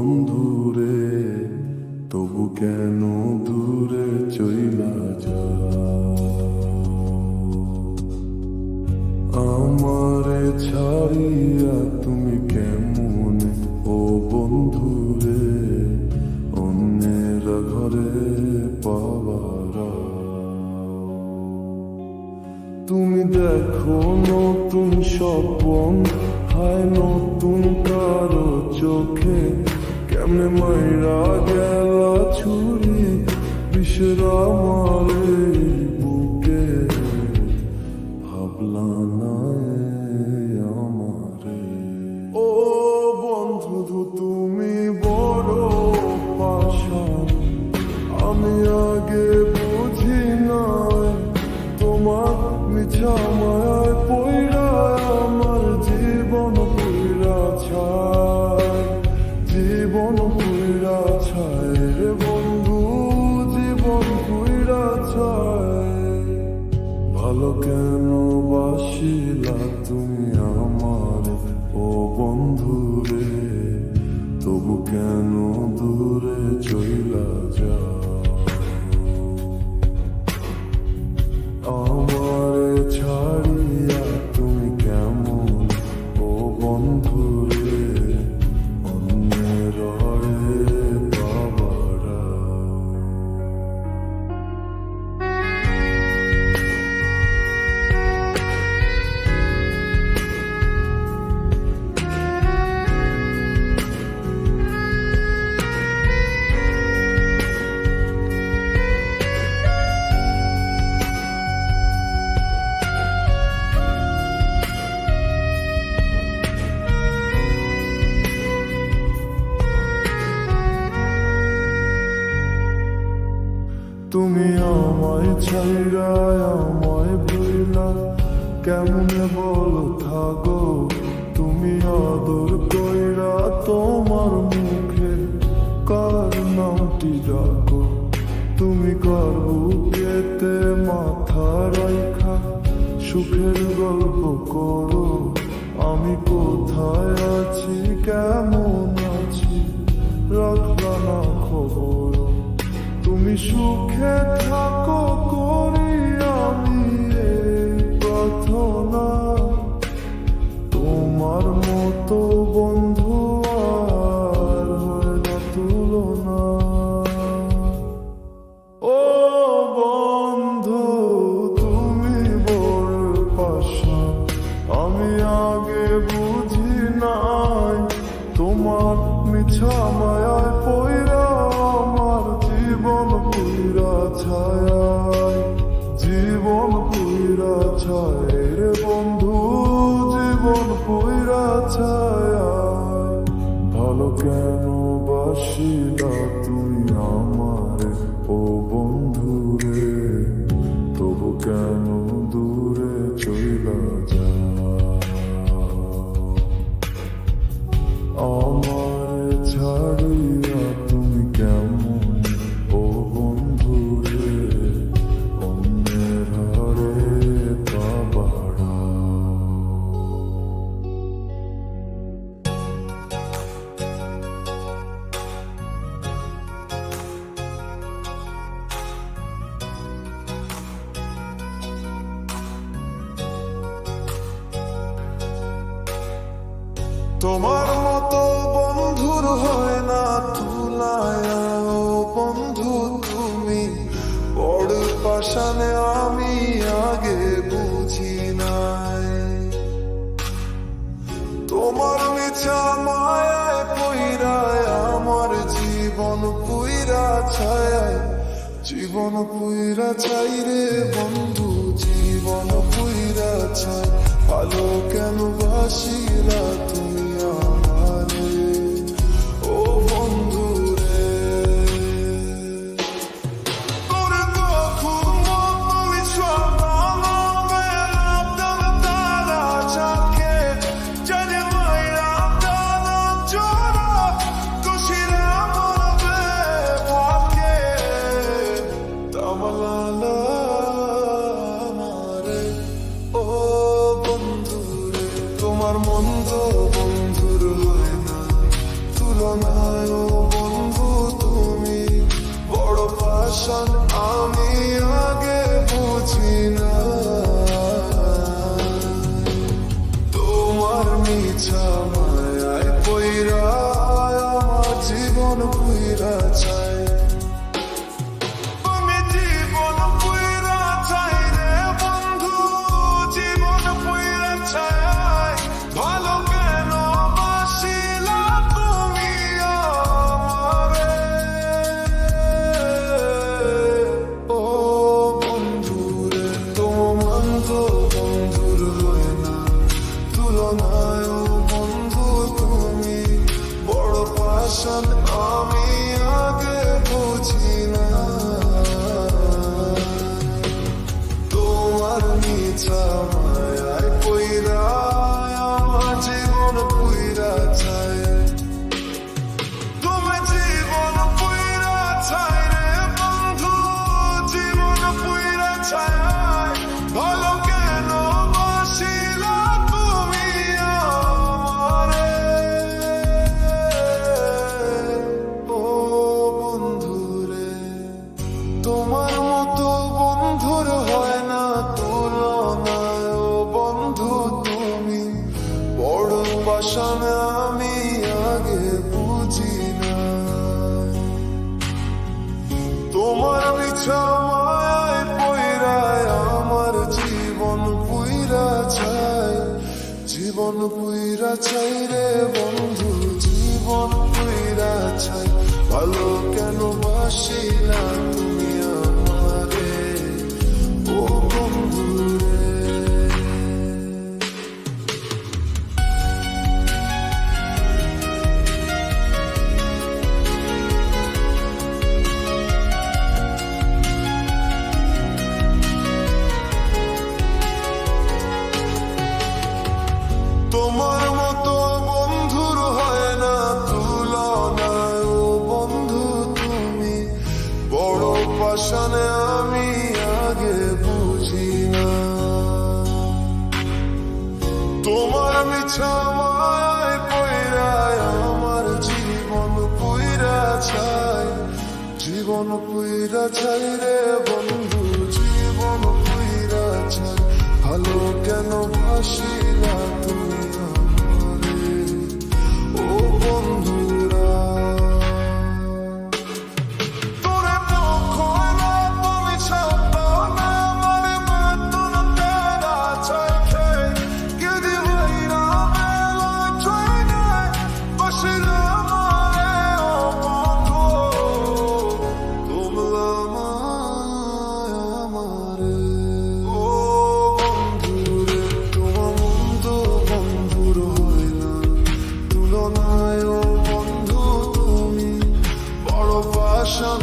বন্ধুরে, তবু কেন দূরে চইলা যাও? আমারে ছাড়িয়া তুমি কেমন ও বন্ধুরে, অন্যের ঘরে পাওয়ারা। তুমি দেখো নতুন স্বপন, হায় নতুন কারো চোখে, কেমনে মাইরা গেলা ছুরি বিষের আমারে বুকে। ভাবলা না আমারে ও বন্ধু, তুমি বড় পাষাণ, আমি আগে বুঝি নাই। তোমার মিছা মায়ায় পইরা আমার জীবন পুইরা ছায়, জীবন পুইরা ছায় রে বন্ধু, জীবন পুইরা ছায়। ভালো কেন বাসিলা তুমি আমার ও বন্ধুরে, তবু কেন দূরে চইলা যাও? আমারে ছাড়িয়া তুমি কেমন ও বন্ধুরে, অন্যের বাবারা। তুমি আমায় ছাইরা আমায় ভুইলা কেমনে বলো থাকো? তুমি আদর কইরা তোমার মুখে কার নামটি ডাকো? তুমি কার বুকেতে মাথা রাইখা সুখের গল্প করো? আমি কোথায় আছি কেমন আছি রাখলা না খবর? তুমি সুখে থাকো করি আমি এই প্রার্থনা, তোমার মতো বন্ধু আর হয় না তুলনা। ও বন্ধু, তুমি বড় পাষাণ, আমি আগে বুঝি নাই। তোমার মিছা মায়ায় পইরা আমার জীবন পুইরা ছায়, জীবন পুইরা ছায় রে বন্ধু, জীবন পুইরা ছায়। ভালো কেন বাসিলা তুমি আমারে ও বন্ধুরে, তবু কেন দূরে চইলা যাও? আমারে ছাড়িয়া তুমি কেমন ও বন্ধুরে, অন্যের হারে বাবারা। তোমার মতো বন্ধুর হয় না তুলায়া ও বন্ধু, তুমি বড় পাষাণে আমি আগে বুঝি নাই। তোমার মিছা মায়ায় পইরায় আমার জীবন পুইরা ছায়, জীবন পুইরা ছাই রে বন্ধু, জীবন পুইরা ছাই। ভালো কেন বাসিলা তুমি আমারে ও বন্ধু রে? তোরে তখন তুমি সকালে বেলাম তারা চাকে, জানে মাইরা তারা চোরা খুশিরা মরবে ভাকে। তামালা আমারে ও বন্ধুরে, তোমার মন্দ বন্ধুর হয় না তুলনায়। জীবন পুইরা চাই, তুমি জীবন পুইরা চাই রে বন্ধু, জীবন পুইরা চাই। ভালো কেন বাসিলা তুমি আমারে, ও বন্ধুরে তোমার তো বন্ধুর হয় না তুলনায়, ও বন্ধু তুমি বড় পাশান আমি আগে বুঝি না। তোমার মিছা মায়ায় পইরা আমার জীবন পুইরা চাই, তুমি জীবন পুইরা চাই রে বন্ধু, জীবন পুইরা চাই। ভালো কেন বাসিলা তুমি আমারে, ও বন্ধুরে তোমার মতো বন্ধুর হয় না তুলনায়, ও বন্ধু তুমি বড় পাশান আমি আগে বুঝি না। তোমার মিছা মায়ায় পইরায় আমার জীবন পুইরা চাই, জীবন পুইরা চাই রে বন্ধু, জীবন পুইরা চাই। ভালো কেন বাসিলা তুমি আমারে, ও বন্ধুরে। তোমার মতো বন্ধুর হয় না তুলনায়, ও বন্ধু তুমি বড় পাশানে আমি আগে বুঝি না। তোমার মিছা মায়ায় পইরায় আমার জীবন পুইরা চাই, জীবন পুইরা চাই রে বন্ধু, জীবন পুইরা চাই। ভালো কেন বাসিলা তুমি আমারে, ও বন্ধুরা। তোরে পক্ষ না তুমি সত্য না আমার বেতন তেরা চাইতে, কেদি ভাইরা মেলা ছয় নাই বাসিলা আমারে, ও বন্ধু তোমরা আমারে, ও বন্ধুরে তোমার মতো বন্ধুর হয় না তুলনায়, ও বন্ধু তুমি বড় পাশান